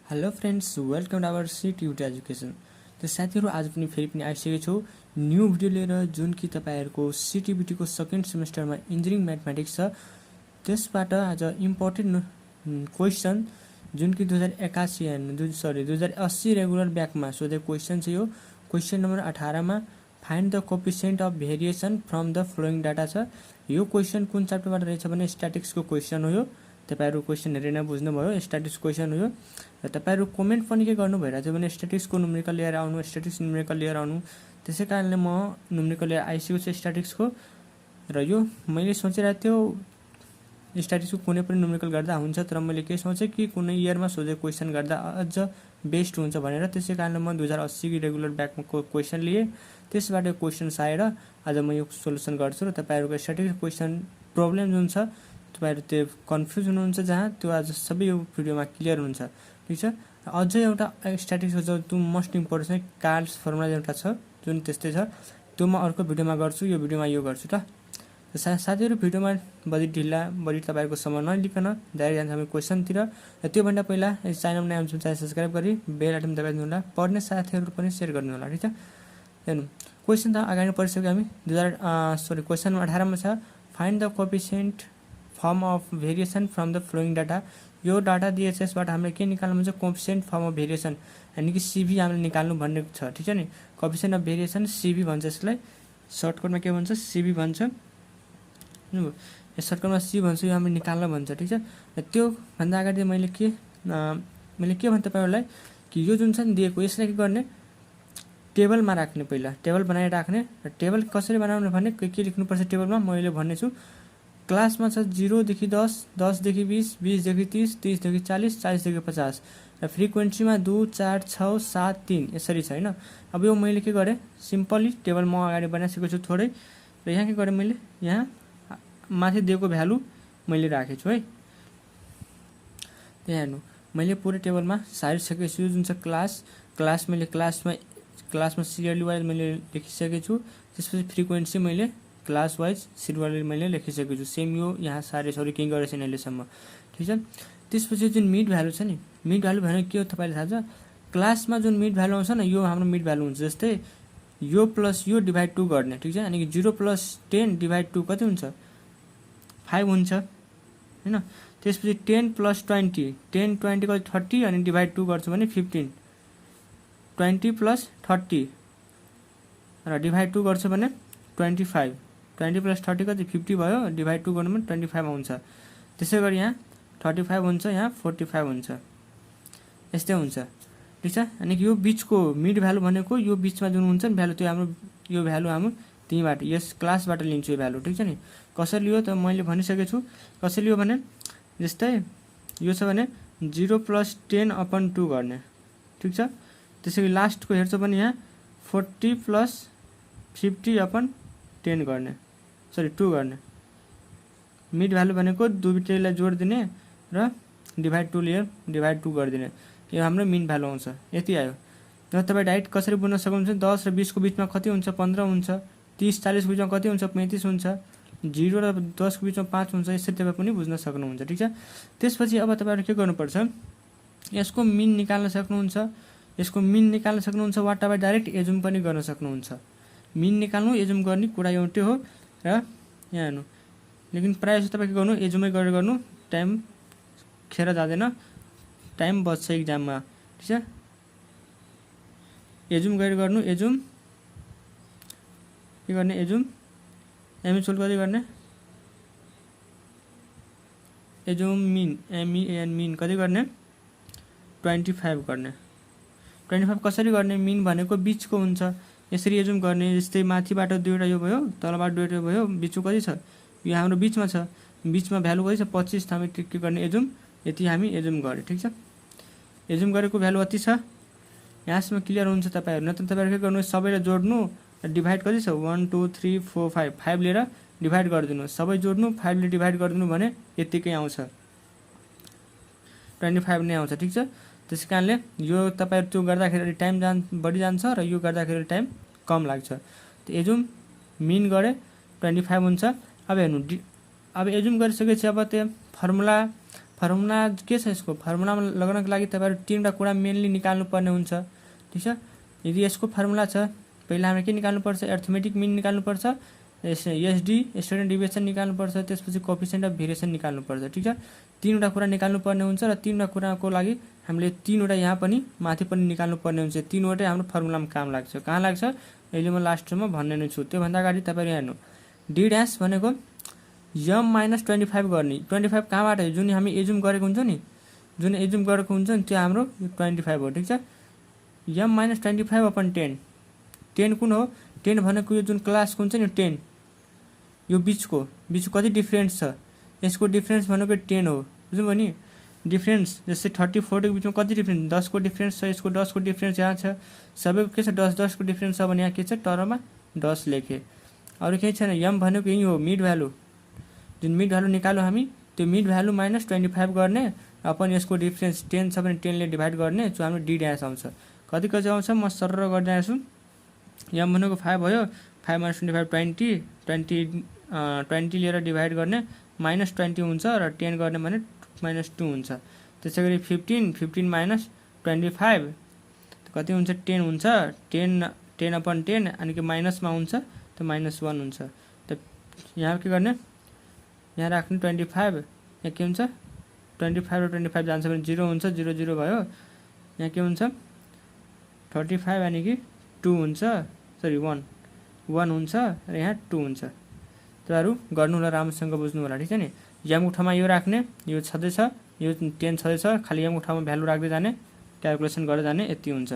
Hello friends, welcome to our C tute education. तो साथीहरू आज पनि फेरि पनि आइसकेको छु न्यू भिडियो लिएर, जुन कि तपाईँहरूको सिटिबिटीको सेकेन्ड सेमेस्टरमा इन्जिनियरिङ म्याथमेटिक्स छ। त्यसबाट आज इम्पोर्टेन्ट क्वेसन जुन कि 2080 रेगुलर ब्याकमा सोधेको क्वेसन छ। यो क्वेसन नम्बर 18 मा find the coefficient of variation from the following data छ। यो क्वेसन कुन च्याप्टरबाट रहेछ भने स्ट्याटिक्सको क्वेसन हो। यो तपाईहरु क्वेसन हेरेर बुझ्नुभयो, स्ट्याटिक्स क्वेसन हो यो। र तपाईहरु कमेन्ट पनि के गर्नु भइरहेछ भने स्ट्याटिक्सको न्युमेरिकल लिएर आउनु, स्ट्याटिक्स न्युमेरिकल लिएर आउनु। त्यसै कारणले म न्युमेरिकल लिएर आइसकेको छु स्ट्याटिक्सको। र यो मैले सोचिरहेको थियो स्ट्याटिक्सको कुनै पनि न्युमेरिकल गर्दा हुन्छ, तर मैले के सोचेँ कि कुनै इयरमा सोधेको क्वेसन गर्दा अझ बेस्ट हुन्छ भनेर। त्यसै कारणले म 2080 की रेगुलर ब्याकमा क्वेसन लिए। त्यसबाट क्वेसन आएर आज म यो सोलुसन गर्छु र तपाईहरुको स्ट्याटिक्स क्वेसन प्रब्लम जुन छ, तपाईहरु त्यो कन्फ्युज हुनुहुन्छ जहाँ, त्यो आज सबै यो भिडियोमा क्लियर हुन्छ। ठीक छ। अझै एउटा स्ट्याटिक्सको जो मोस्ट इम्पोर्टेन्ट चाहिँ कार्ल्स फर्मुला एउटा छ, जुन त्यस्तै छ, त्यो म अर्को भिडियोमा गर्छु। यो भिडियोमा यो गर्छु त। साथीहरु भिडियोमा बढी ढिला बढी तपाईहरुको समय नलिकन डाइरेक्ट जान्छ हामी क्वेसनतिर। र त्योभन्दा पहिला च्यानलमा नयाँ हुनुहुन्छ च्यानल सब्स्क्राइब गरी बेल आइकन दबाइदिनु होला। पढ्ने साथीहरु पनि शेयर गर्नु होला। ठीक छ। हेर्नु क्वेसन त अगाडि पढिसक्यो हामी। क्वेसन 18 मा छ find the coefficient form of variation from the following data. यो डाटा दिएछ, यसबाट हामीले के निकाल्नु भन्छ? कोफिसिएन्ट फर्म अफ भेरिएसन, यानी कि सीभी हामीले निकाल्नु भन्ने छ। ठीक छ नि। कोफिसिएन्ट अफ भेरिएसन सीभी भन्छ। यसलाई सर्टकटमा के भन्छ? सीभी भन्छ। यो सर्टकटमा सी भन्छ, यो हामीले निकाल्न भन्छ। ठीक छ। र त्यो भन्दा अगाडि मैले के भने तपाईहरुलाई कि यो जुन छ नि दिएको, यसलाई के गर्ने? टेबलमा राख्ने। पहिला टेबल बनाएर राख्ने। र टेबल कसरी बनाउने भने के लेख्नुपर्छ टेबलमा मैले भन्ने छु। क्लासमा छ 0 देखि 10, 10 देखि 20, 20 देखि 30, 30 देखि 40, 40 देखि 50। र फ्रिक्वेन्सीमा 2, 4, 6, 7, 3 यसरी छ हैन। अब यो मैले के गरे? सिम्पली टेबल म अगाडि बनाइसकेको छु थोरै। र यहाँ के गरे मैले? यहाँ माथि दिएको भ्यालु मैले राखेको छु है। यहाँ हेर्नु, मैले पुरै टेबलमा सारिसकेको छु। जुन छ क्लास मैले क्लासमा सिरियल वाइज मैले लेखिसकेको छु। त्यसपछि फ्रिक्वेन्सी मैले क्लास वाइज सिरियल मैले लेखिसकेको छु। सेम यो यहाँ सारे सरी केही गरेको छैन अहिलेसम्म। ठीक छ। त्यसपछि जुन मिड भ्यालु छ नि, मिड भ्यालु भनेको के हो तपाईलाई थाहा छ? क्लासमा जुन मिड भ्यालु आउँछ न, यो हाम्रो मिड भ्यालु हुन्छ। जस्तै यो प्लस यो डिभाइड 2 गर्ने। ठीक छ। अनि 0 + 10 डिभाइड 2 कति हुन्छ? 5 हुन्छ हैन। त्यसपछि 10 + 20, 10 20 कति? 30 अनि डिभाइड 2 गर्छु भने 15। 20 + 30 र डिभाइड 2 गर्छु भने 25। 20 + 30 कति? 50 भयो। डिभाइड 2 गर्नु भने 25 आउँछ। त्यसै गरी यहाँ 35 हुन्छ, यहाँ 45 हुन्छ। यस्तै हुन्छ। ठीक छ। अनि यो बीचको मिड भ्यालु भनेको यो बीचमा जुन हुन्छ नि भ्यालु, त्यो हाम्रो यो भ्यालु हाम्रो त्यहीबाट यस क्लासबाट लिन्छु यो भ्यालु। ठीक छ नि। कसरी लियो त मैले भनिसकेको छु। कसरी लियो भने जस्तै यो छ भने 0 + 10/2 गर्ने। ठीक छ। त्यसैले लास्टको हेर्छ भने यहाँ 40 + 50/10 गर्ने, सरी 2 गर्ने। मिड भ्यालु भनेको दुईटैलाई जोड दिने र डिभाइड 2 लिएर डिभाइड 2 गरिदिने। यो हाम्रो मिन भ्यालु आउँछ। यति आयो। र तपाईँ डाइरेक्ट कसरी बुझ्न सक्नुहुन्छ? 10 र 20 को बिचमा कति हुन्छ? 15 हुन्छ। 30 40 को बिचमा कति हुन्छ? 35 हुन्छ। 0 र 10 को बिचमा 5 हुन्छ। यसरी तपाईँ पनि बुझ्न सक्नुहुन्छ। ठीक छ। त्यसपछि अब तपाईहरु के गर्नुपर्छ? यसको मिन निकाल्न सक्नुहुन्छ। यसको मिन निकाल्न सक्नुहुन्छ वा तपाईँ डाइरेक्ट एजुम पनि गर्न सक्नुहुन्छ। मिन निकाल्नु एजुम गर्ने कुरा एउटै हो। र यहाँ हेर्नु, लेकिन प्रायः जस्तो तपाईँ के गर्नु? एजुमै गरेर गर्नु। टाइम खेर जाँदैन, टाइम बच्छ एक्जाममा। ठीक छ। एजुम गरेर गर्नु। एजुम के गर्ने? एजुम एमएचोल कति गर्ने? एजुम मिन एमइएन मिन कति गर्ने? 25 गर्ने। 25 कसरी गर्ने? मिन भनेको बीचको हुन्छ। यसरी एजुम गर्ने। जस्तै माथिबाट दुईवटा यो भयो, तलबाट दुईवटा भयो, बीचको कति छ? यो हाम्रो बीचमा छ। बीचमा भ्यालु कति छ? 25। हामी के गर्ने? एजुम। यति हामी एजुम गरे। ठीक छ। एजुम गरेको भ्यालु अति छ। यहाँसम्म क्लियर हुन्छ तपाईहरु? नत्र तपाईहरु के गर्नु? सबैलाई जोड्नु। डिभाइड कति छ? 1 2 3 4 5 5 लिएर डिभाइड गरिदिनु। सबै जोड्नु, 5 ले डिभाइड गरिदिनु भने यतिकै आउँछ, 25 नै आउँछ। ठीक छ। त्यसै कारणले यो तपाईहरु त्यो गर्दाखेरि टाइम बढी जान्छ र यो गर्दाखेरि टाइम कम लाग्छ। त एजुम मिन गरे 25 हुन्छ। अब हेर्नु, अब एजुम गरिसकेपछि अब त्यो फर्मुला फर्मुला के छ यसको फर्मुलामा लगाउनको लागि तपाईहरु तीनवटा कुरा मेनली निकाल्नु पर्ने हुन्छ ठीक छ। यदि यसको फर्मुला छ पहिला हामीले के निकाल्नु पर्छ अरिथमेटिक मिन निकाल्नु पर्छ एसडी स्ट्यान्डर्ड डिभिएसन निकाल्नु पर्छ त्यसपछि कोएफिसिएन्ट अफ भेरिएसन निकाल्नु पर्छ ठीक छ। तीनवटा कुरा निकाल्नु पर्ने हुन्छ र तीनवटा कुराको लागि हामीले तीनवटा यहाँ पनि माथि पनि निकाल्नु पर्ने हुन्छ। तीनवटै हाम्रो फर्मुलामा काम लाग्छ। कहाँ लाग्छ अहिले म लास्टमा भन्ने नै छु। त्यो भन्दा अगाडि तपाईहरु हेर्नु डी ड्याश भनेको m - 25 गर्ने 25 कहाँबाट हो जुन हामी एजुम गरेको हुन्छ नि जुन एजुम गरेको हुन्छ नि त्यो हाम्रो 25 हो ठीक छ। m - 25 अपन 10 10 कुन हो 10 भनेको यो जुन क्लासको हुन्छ नि 10 यो बीचको कति डिफरेन्स छ यसको डिफरेन्स भनेको 10 हो बुझ्नु भयो नि। डिफरेन्स जस्तै 30 40 को बीचमा कति डिफरेन्स 10 को डिफरेन्स छ यसको 10 को डिफरेन्स यहाँ छ सबैको के छ 10 10 को डिफरेन्स छ भने यहाँ के छ टर्ममा 10 लेखे अरु केही छैन। m भनेको यही हो मिड भ्यालु जुन मिड भ्यालु निकाल्यो हामी त्यो मिड भ्यालु माइनस 25 गर्ने अपन यसको डिफरेन्स 10 छ भने 10 ले डिभाइड गर्ने जो हाम्रो डी ड्याश आउँछ। कति कति आउँछ म सरर गर्दैछु m भनेको 5 भयो 5 - 25 20 20 20 लिएर डिभाइड गर्ने -20 हुन्छ र 10 गर्ने भने -2 हुन्छ। त्यसैगरी 15 15 - 25 कति हुन्छ 10 हुन्छ 10 अपन 10 अनि के माइनसमा हुन्छ त -1 हुन्छ। त यहाँ के गर्ने यहाँ राख्नु 25 यहाँ के हुन्छ 25 र 25 जान्छ भने 0 हुन्छ 0 0 भयो यहाँ के हुन्छ 35 अनि कि 2 हुन्छ सरी 1 हुन्छ र यहाँ 2 हुन्छ। तपाईहरु गर्नु होला राम्रोसँग बुझ्नु होला ठीक छ नि। m को ठाउँमा यो राख्ने यो छदै छ यो 10 छदै छ खाली m को ठाउँमा भ्यालु राख्दै जाने क्याल्कुलेसन गर्दै जाने यति हुन्छ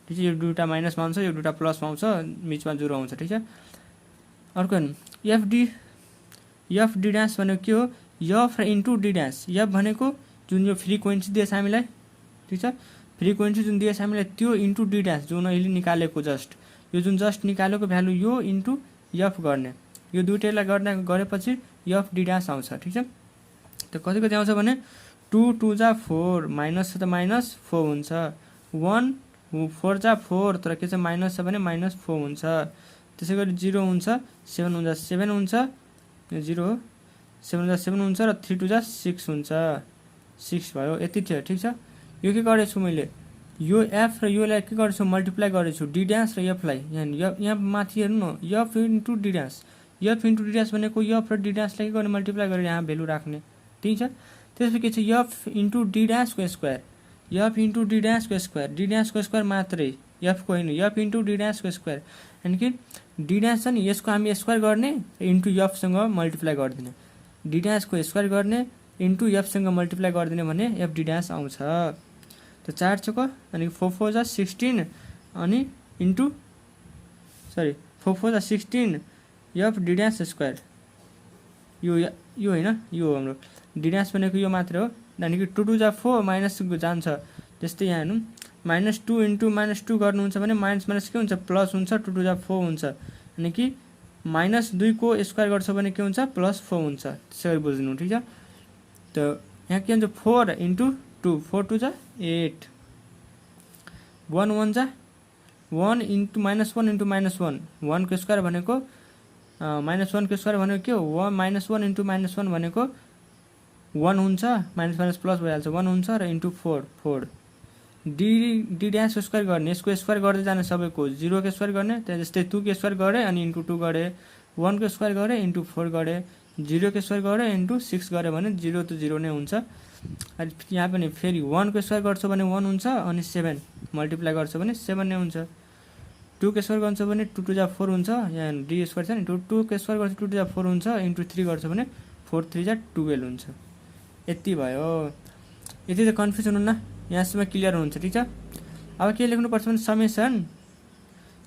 ठीक छ। यो दुईटा माइनसमा आउँछ यो दुईटा प्लसमा आउँछ बीचमा 0 आउँछ ठीक छ। अर्को एफ डी ड्याश भनेको के हो F into D dash F भनेको जुन यो फ्रिक्वेन्सी दिएछ हामीलाई ठीक छ फ्रिक्वेन्सी जुन दिएछ हामीलाई त्यो इन्टु डी ड्याश जुन अहिले निकालेको जस्ट यो जुन जस्ट निकालेको भ्यालु यो इन्टु एफ गर्ने यो दुईटैलाई गरेपछि एफ डी ड्याश आउँछ ठीक छ। त कति कति आउँछ भने 2 2 जा 4 माइनस छ त -4 हुन्छ 1 4 जा 4 तर के छ माइनस छ भने -4 हुन्छ। त्यसैगरी 0 हुन्छ 7 हुन्छ 7 हुन्छ 0 7 जा 7 हुन्छ र 3 2 जा 6 हुन्छ 6 भयो यति थियो ठीक छ। यो के गरेछु मैले यो एफ र योलाई के गरेछु मल्टिप्लाई गरेछु डी ड्याश र एफ लाई यहाँ माथि हेर्नु न F into D dash F into D dash भनेको एफ र डी ड्याशलाई के गर्ने मल्टिप्लाई गरेर यहाँ भ्यालु राख्ने ठीक छ। त्यसपछि के छ एफ इन्टु डी ड्याशको स्क्वायर एफ इन्टु डी ड्याशको स्क्वायर मात्रै एफ को होइन एफ इन्टु डी ड्याशको स्क्वायर यानि कि डी ड्याश छ नि यसको हामी स्क्वायर गर्ने इन्टु एफसँग मल्टिप्लाई गरिदिने डी ड्याशको स्क्वायर गर्ने इन्टु एफसँग मल्टिप्लाई गरिदिने भने एफ डी ड्याश आउँछ। त 4 चोक अनि 4 4 जा 16 अनि इन्टु सरी 4 4 जा 16 एफ डी ड्याश स्क्वायर यो होइन यो हाम्रो डी ड्याश भनेको यो मात्र हो यानि कि 2 2 जा 4 माइनस जान्छ जस्तै यहाँ हेर्नु -2 इन्टु -2 गर्नुहुन्छ भने माइनस माइनस के हुन्छ प्लस हुन्छ 2 2 जा 4 हुन्छ यानि कि -2 को स्क्वायर गर्छ भने के हुन्छ +4 हुन्छ त्यसरी बुझ्नु ठीक छ। त यहाँ के हुन्छ 4 इन्टु 2 4 2 जा 8 1 1 जा 1 इन्टु -1 इन्टु -1 1 को स्क्वायर भनेको -1 को स्क्वायर भनेको के हो -1 इन्टु -1 भनेको 1 हुन्छ माइनस माइनस प्लस भइहाल्छ 1 हुन्छ र इन्टु 4 4 डी ड्याश स्क्वायर गर्ने यसको स्क्वायर गर्दै जाने सबैको 0 को स्क्वायर गर्ने त्यहाँ जस्तै 2 को स्क्वायर गरे अनि इन्टु 2 गरे 1 को स्क्वायर गरे इन्टु 4 गरे 0 को स्क्वायर गरे इन्टु 6 गरे भने 0 त 0 नै हुन्छ। अनि यहाँ पनि फेरि 1 को स्क्वायर गर्छ भने 1 हुन्छ अनि 7 मल्टिप्लाई गर्छ भने 7 नै हुन्छ 2 को स्क्वायर गर्छ भने 2 2 जा 4 हुन्छ यहाँ डी स्क्वायर छ नि 2 को स्क्वायर गर्छ 2 2 जा 4 हुन्छ इन्टु 3 गर्छ भने 4 3 जा 12 हुन्छ यति भयो। यति त कन्फ्युजन हुन्न यहाँसम्म क्लियर हुन्छ ठीक छ। अब के लेख्नुपर्छ भने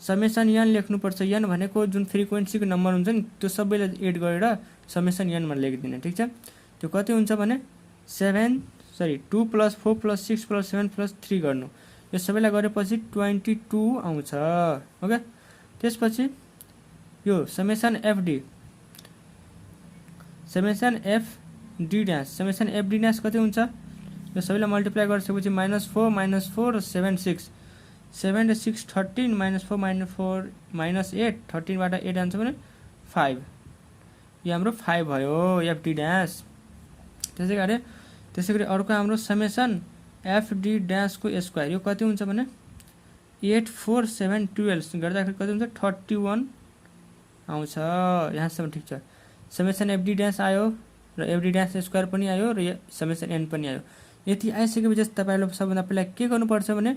समेसन n लेख्नुपर्छ n भनेको जुन फ्रिक्वेन्सीको नम्बर हुन्छ नि त्यो सबैलाई एड गरेर समेसन n मा लेखिदिने ठीक छ। त्यो कति हुन्छ भने 2 + 4 + 6 + 7 + 3 गर्नु यो सबैलाई गरेपछि 22 आउँछ ओके। त्यसपछि यो समेसन एफ डी ड्याश कति हुन्छ यो सबैलाई मल्टिप्लाई गरिसकेपछि -4 7 6 7 र 6 13 -4 -4 -8 13 बाट 8 आउँछ भने 5 यो हाम्रो 5 भयो एफ डी ड्याश। त्यसै गरी अर्को हाम्रो समेसन एफडी ड्यासको स्क्वायर यो कति हुन्छ भने 8 4 7 12 गर्दाखेरि कति हुन्छ 31 आउँछ। यहाँसम्म ठिक छ। समेसन एफडी ड्यास आयो र एफडी ड्यास स्क्वायर पनि आयो र समेसन एन पनि आयो। यति आइसकेपछि तपाईहरुले सबभन्दा पहिला के गर्नुपर्छ भने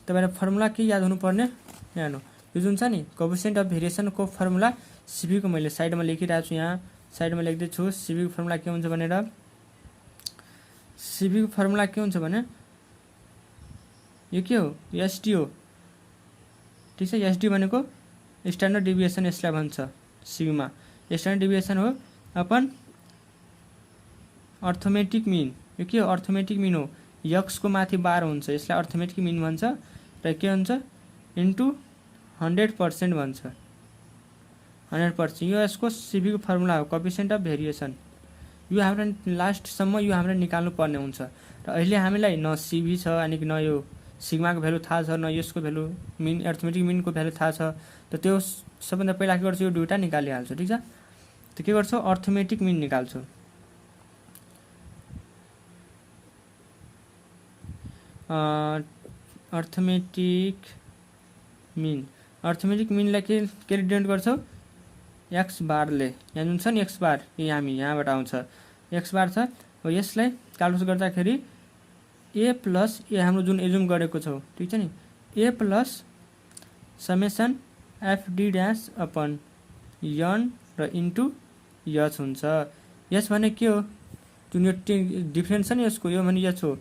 तपाईहरुले फर्मुला के याद हुनुपर्ने हेर्नु यो जुन छ नि कोएफिसिएन्ट अफ भेरिएसनको फर्मुला सीबी को मैले साइडमा लेखिरहेको छु। यहाँ साइडमा लेख्दै छु सीबी को फर्मुला के हुन्छ भनेर। सीबी को फर्मुला के हुन्छ भने यो के हो एसडी हो ठीक छ। एसडी भनेको स्ट्यान्डर्ड डेभिएसन यसलाई भन्छ सीबी मा। स्ट्यान्डर्ड डेभिएसन हो अपन अर्थमेटिक मीन। यो के हो अर्थमेटिक मीन हो एक्स को माथि 12 हुन्छ यसलाई अर्थमेटिक मीन भन्छ र के हुन्छ इन्टु 100% भन्छ 100%। यो यसको सीबी को फर्मुला हो कोएफिसिएन्ट अफ भेरिएसन। यो हाम्रो लास्ट सम्म यो हामीले निकाल्नु पर्ने हुन्छ र अहिले हामीलाई न सीबी छ अनि न यो सिग्मा को भ्यालु थाहा छ न यसको भ्यालु मीन अर्थमेटिक मीन को भ्यालु थाहा छ। त त्यो सबभन्दा पहिला के गर्छु यो दुईटा निकालिहाल्छु ठीक छ। त के गर्छु अर्थमेटिक मीन निकाल्छु। अर्थमेटिक मीनलाई के डिनोट गर्छौ एक्स बारले। यहाँ जुन छ नि एक्स बार यो हामी यहाँबाट आउँछ एक्स बार छ। हो यसलाई क्याल्कुलेट गर्दाखेरि ए प्लस ए हाम्रो जुन एजुम गरेको छौ ठीक छ नि A plus summation FD dash upon N र इन्टु एच हुन्छ। एच भने के हो जुन यो डिफरेन्स छ नि यसको यो भने एच हो।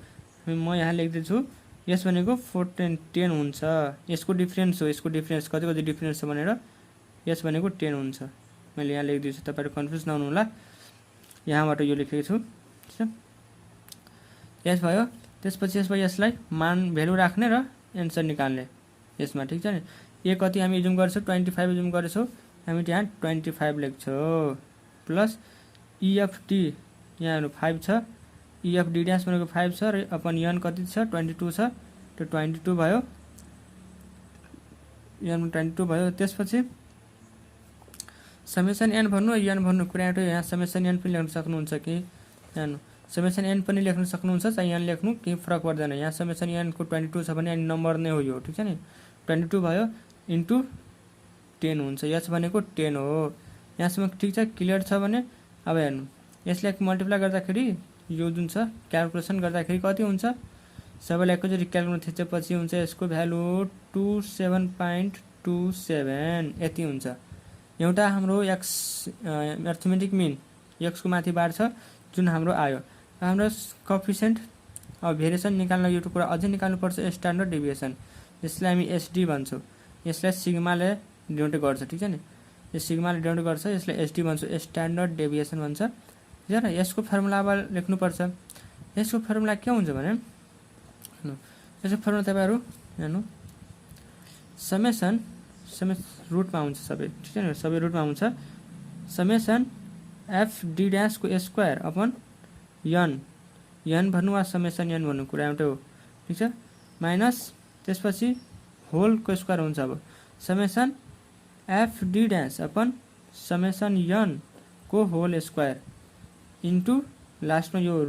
म यहाँ लेख्दैछु यस भनेको 10 हुन्छ यसको डिफरेन्स हो। यसको डिफरेन्स कति डिफरेन्स छ भनेर यस भनेको 10 हुन्छ। मैले यहाँ लेख्दैछु तपाईहरु कन्फ्युज नहुनु होला। यहाँबाट यो लेखेको छु ठीक छ। यस भयो त्यसपछि यसलाई मान भ्यालु राख्ने र एन्सर निकाल्ने यसमा ठीक छ नि। ए कति हामी जुम गर्छौं 25 जुम गरेछौं हामी यहाँ 25 लेख्छौं प्लस ईएफटी यहाँ 5 छ ईएफडी ड्यास भनेको 5 छ र अपन एन कति छ 22 छ त्यो 22 भयो एन 22 भयो। त्यसपछि समेसन एन भन्नु एन भन्नु कुरा एउटा यहाँ समेसन एन पनि लेख्न सक्नुहुन्छ कि हेर्नु समेसन एन पनि लेख्न सक्नुहुन्छ चाहे एन लेख्नु केही फरक पर्दैन। यहाँ समेसन एन को 22 छ भने नम्बर नै हो यो ठीक छ नि 22 भयो इन्टु 10 हुन्छ। एच भनेको 10 हो। यहाँसम्म ठीक छ क्लियर छ भने अब हेर्नु यसलाई मल्टिप्लाई गर्दाखेरि यो जुन छ क्याल्कुलेसन गर्दाखेरि कति हुन्छ सबैलाई एकैचोटि क्याल्कुलेसन थिचेपछि हुन्छ यसको भ्यालु 27.27 यति हुन्छ। एउटा हाम्रो एक्स अर्थमेटिक मीन एक्स को माथि 12 छ जुन हाम्रो आयो। हाम्रो कोएफिसिएन्ट अब भेरिएसन निकाल्न यो कुरा अझै निकाल्नु पर्छ स्ट्यान्डर्ड डेभिएसन यसलाई हामी एसडी भन्छौं। यसलाई सिग्माले डिनोट गर्छ ठीक छ नि यो सिग्माले डिनोट गर्छ यसलाई एसडी भन्छौं स्ट्यान्डर्ड डेभिएसन भन्छ। र यसको फर्मुला अब लेख्नु पर्छ। यसको फर्मुला के हुन्छ भने यसको फर्मुला तपाईहरु हेर्नु समेसन रुटमा हुन्छ सबै ठीक छ नि सबै रुटमा हुन्छ समेसन एफ डी ड्याश को स्क्वायर अपन एन भन्नु वा समेसन एन भन्नु कुरा एउटा हो ठीक छ माइनस त्यसपछि होल को स्क्वायर हुन्छ। अब summation F D dash upon summation N को होल स्क्वायर इन्टु लास्टमा यो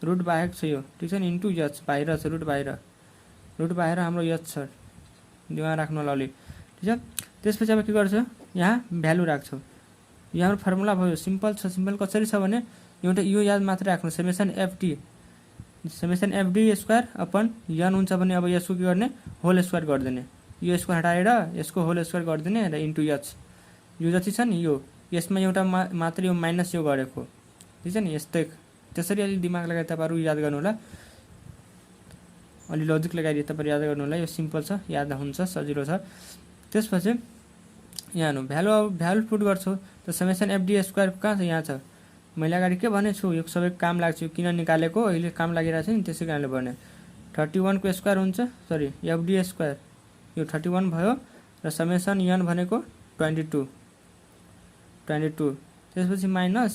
रुट बाहेक छ यो ठीक छ नि इन्टु एच बाहिर छ रुट बाहिर हाम्रो एच छ दिमाग राख्नु होला अलि ठीक छ। त्यसपछि अब के गर्छ यहाँ भ्यालु राख्छौ। यो हाम्रो फर्मुला भयो सिम्पल छ। सिम्पल कसरी छ भने एउटा यो याद मात्र राख्नु summation F D square upon N हुन्छ भने अब यसको के गर्ने होल स्क्वायर गरिदिने यो यसको हटाएर यसको होल स्क्वायर गरिदिने र इन्टु एच यो जति छ नि यो यसमा एउटा मात्र यो माइनस यो गरेको ठीक छ नि यस्तै त्यसरी अलि दिमाग लगाएर तपाईहरु याद गर्नु होला अलि लजिक लगाएर तपाईहरु याद गर्नु होला यो सिम्पल छ याद हुन्छ सजिलो छ। त्यसपछि यहाँ हेर्नु भ्यालु पुट गर्छु त समेसन एफडी स्क्वायर कहाँ छ यहाँ छ। मैले अगाडि के भनेछु यो सबै काम लाग्छ किन निकालेको अहिले काम लागिरहेछ नि त्यसै कारणले भने 31 को स्क्वायर हुन्छ सरी एफडी स्क्वायर यो 31 भयो र समेसन एन भनेको 22 त्यसपछि माइनस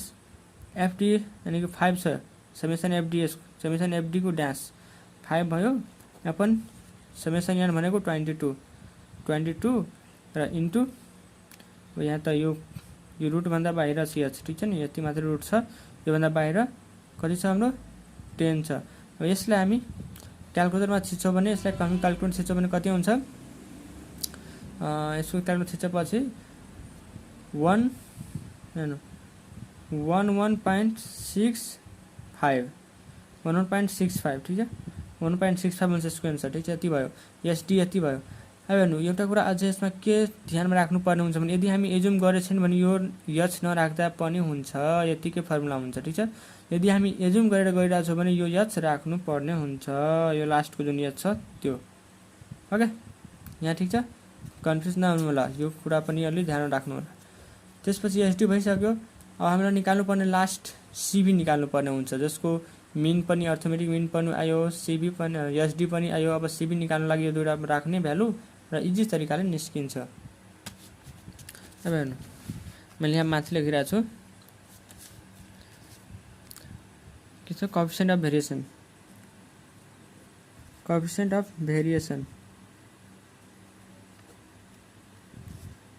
एफडी यानी 5 छ समेसन एफडी को ड्याश 5 भयो अपन समेसन एन भनेको 22 र इन्टु यहाँ त यो रुट भन्दा बाहिर छ एच ठीक छ नि यति मात्र रुट छ यो भन्दा बाहिर कति छ हाम्रो 10 छ। अब यसलाई हामी क्याल्कुलेटरमा छिच्छौँ भने यसलाई हामी क्याल्कुलेटर छिच्छौँ भने कति हुन्छ यसको क्याल्कुलेटर छिच्चेपछि 11.65 ठिक छ 1.65 हुन्छ यसको एन्सर ठिक छ यति भयो एसडी यति भयो। अब हेर्नु एउटा कुरा अझै यसमा के ध्यानमा राख्नुपर्ने हुन्छ भने यदि हामी एजुम गरेछौँ भने यो एच नराख्दा पनि हुन्छ यतिकै फर्मुला हुन्छ ठिक छ। यदि हामी एजुम गरेर गइरहेको छौँ भने यो एच राख्नु पर्ने हुन्छ यो लास्टको जुन एच छ त्यो ओके यहाँ ठिक छ कन्फ्युज नहुनु होला यो कुरा पनि अलि ध्यान राख्नु होला। त्यसपछि एसडी भइसक्यो। अब हामीलाई निकाल्नु पर्ने लास्ट सिबी निकाल्नु पर्ने हुन्छ जसको मिन पनि अर्थमेटिक मिन पनि आयो सिबी पनि एसडी पनि आयो। अब सिबी निकाल्नु लागि यो दुईटा राख्ने भ्यालु र इजी तरिकाले निस्किन्छ। अब हेर्नु मैले यहाँ माथि लेखिरहेको छु के छ कोएफिसिएन्ट अफ भेरिएसन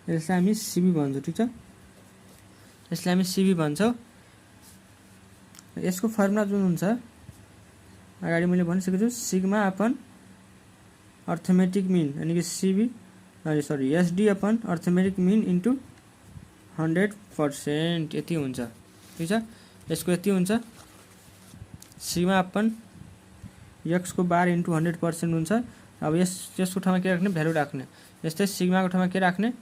यसलाई हामी सिबी भन्छौँ ठिक छ यसलाई हामी सिबी भन्छौँ। यसको फर्मुला जुन हुन्छ अगाडि मैले भनिसकेको छु सिग्मा अपन अर्थमेटिक मिन यानी कि सिबी सरी SD upon arithmetic mean into 100% यति हुन्छ ठिक छ। यसको यति हुन्छ सिग्मा अपन एक्स को बार इन्टु 100% हुन्छ। अब यसको ठाउँमा के राख्ने भ्यालु राख्ने यस्तै सिग्माको ठाउँमा के राख्ने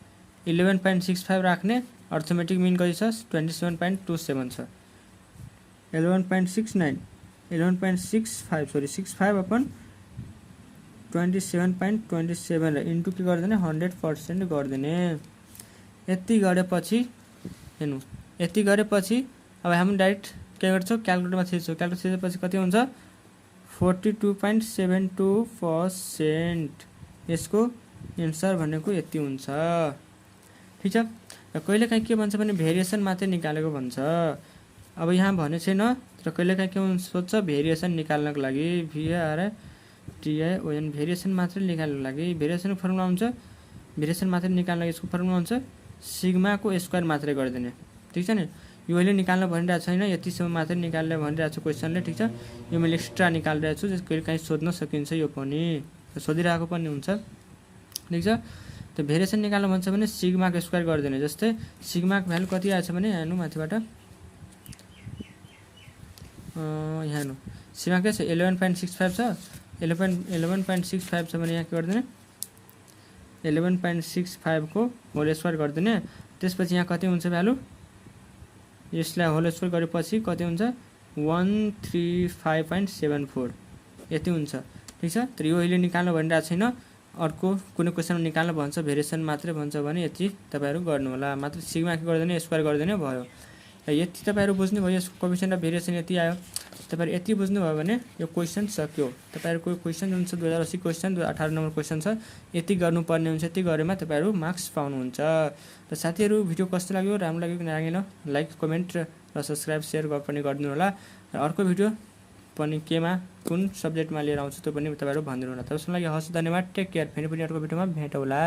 11.65 राख्ने अर्थमेटिक मिन कति छ 27.27 छ 65 अपन 27.27 इन्टु के गर्दिने 100% गर्दिने यति गरेपछि हेर्नु यति गरेपछि अब हामी डाइरेक्ट के गर्छौँ क्याल्कुलेटरमा छिर्छौँ क्याल्कुलेटर छिरेपछि कति हुन्छ 42.72% यसको एन्सर भनेको यति हुन्छ ठिक छ। र कहिलेकाहीँ के भन्छ भने भेरिएसन मात्रै निकालेको भन्छ। अब यहाँ भने छैन तर कहिलेकाहीँ के सोध्छ भेरिएसन निकाल्नको लागि VARTION भेरिएसन मात्रै निकाल्नको लागि भेरिएसनको फर्मुला हुन्छ भेरिएसन मात्रै निकाल्नको यसको फर्मुला हुन्छ सिग्माको स्क्वायर मात्रै गरिदिने ठिक छ नि। यो अहिले निकाल्न भनिरहेको छैन यतिसम्म मात्रै निकाल्ने भनिरहेको छु क्वेसनले ठिक छ। यो मैले एक्स्ट्रा निकालिरहेको छु जस कहिलेकाहीँ सोध्न सकिन्छ यो पनि सोधिरहेको पनि हुन्छ ठिक छ। त्यो भेरिएसन निकाल्न भन्छ भने सिग्माको स्क्वायर गरिदिने जस्तै सिग्माको भ्यालु कति आएछ भने हेर्नु माथिबाट यहाँ हेर्नु सिग्मा के छ 11.65 छ 11.65 छ भने यहाँ के गरिदिने 11.65 को होल स्क्वायर गरिदिने। त्यसपछि यहाँ कति हुन्छ भ्यालु यसलाई होल स्क्वायर गरेपछि कति हुन्छ 135.74 यति हुन्छ ठिक छ। तर यो अहिले निकाल्न भनिरहेको छैन अर्को कुनै क्वेसनमा निकाल्न भन्छ भेरिएसन मात्रै भन्छ भने यति तपाईहरु गर्नु होला मात्र सिग्मा के गर्दिने स्क्वायर गर्दिने भयो। यति तपाईहरु बुझ्नु भयो यसको कोएफिसिएन्ट अफ भेरिएसन यति आयो तपाईहरु यति बुझ्नु भयो भने यो क्वेशन सक्यो। तपाईहरुको क्वेशन जुन छ 2080 क्वेशन 18 नम्बर क्वेशन छ यति गर्नुपर्ने हुन्छ यति गरेमा तपाईहरु मार्क्स पाउनुहुन्छ। र साथीहरु भिडियो कस्तो लाग्यो राम्रो लाग्यो कि लागेन लाइक कमेन्ट र सब्स्क्राइब शेयर पनि गरिदिनु होला। र अर्को भिडियो पनि केमा कुन सब्जेक्टमा लिएर आउँछु त्यो पनि तपाईहरु भनिदिनु होला। त्यसको लागि हस् धन्यवाद टेक केयर फेरि पनि अर्को भिडियोमा भेटौँला।